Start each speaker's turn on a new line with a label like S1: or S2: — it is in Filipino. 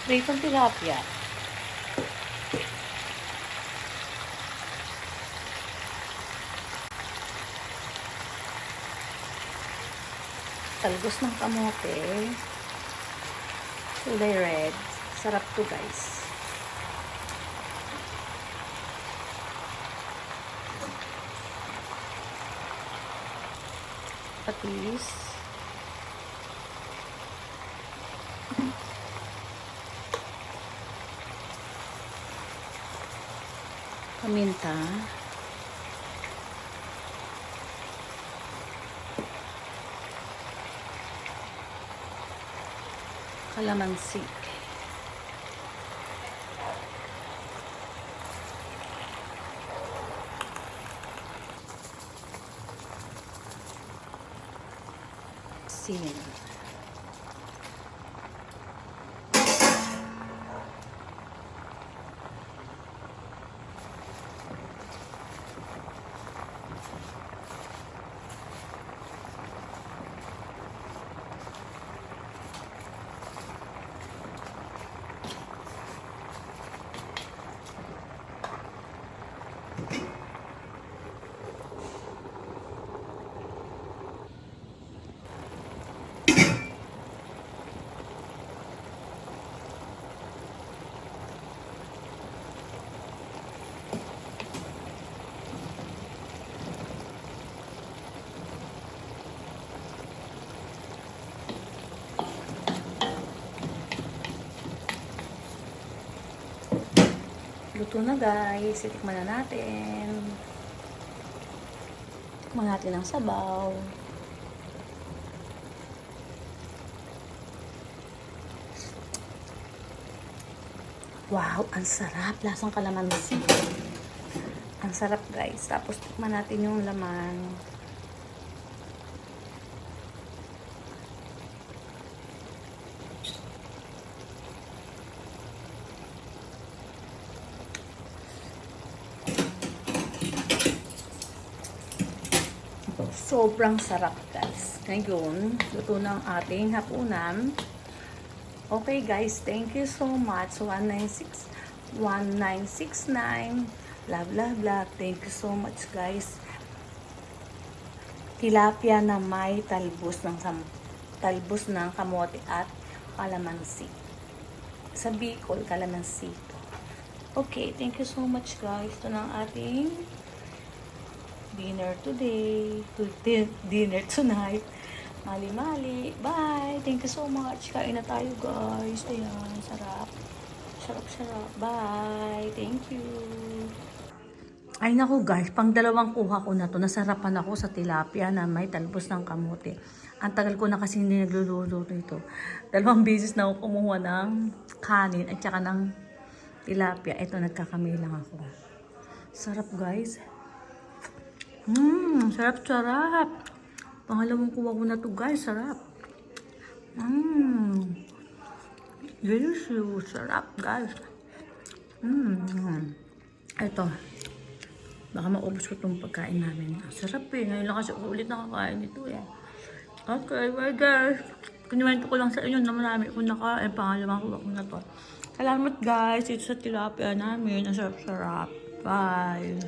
S1: Pritong tilapia. Talbos ng kamote. Kulay red. Sarap to, guys. Patis. Paminta. Kalamansi. Asin. Luto na, guys. Itikman na natin. Tikman natin ang sabaw. Wow, ang sarap. Lasang kalamansi. Ang sarap, guys. Tapos tikman natin yung laman. Sobrang sarap, guys. Ngayon, luto ng ating hapunan. Okay, guys. Thank you so much. 1969. Love, love, love. Thank you so much, guys. Tilapia na may talbos ng kamote at kalamansi. Sa Bicol, kalamansi. Okay, thank you so much, guys. Ito ng ating dinner today. Dinner tonight. Mali-mali. Bye. Thank you so much. Kain na tayo, guys. Ayan. Sarap. Sarap-sarap. Bye. Thank you. Ay, naku, guys. Pang dalawang kuha ko na to. Nasarapan ako sa tilapia na may talbos ng kamote. Ang tagal ko na kasi hindi nagluluto ito. 2 beses na ako kumuha ng kanin at saka ng tilapia. Ito, nagkakamay lang ako. Sarap, guys. Sarap-sarap. Pangalawang kuha ko na to, guys. Sarap. Delicious. Sarap, guys. Ito. Baka maubos ko itong pagkain namin. Sarap eh. Ngayon lang kasi ulit nakakain ito eh. Okay, bye guys. Kiniwento ko lang sa inyo na marami akong nakain. Pangalawang kuha ko na to. Salamat, guys. Ito sa tilapia namin. Ang sarap-sarap. Bye.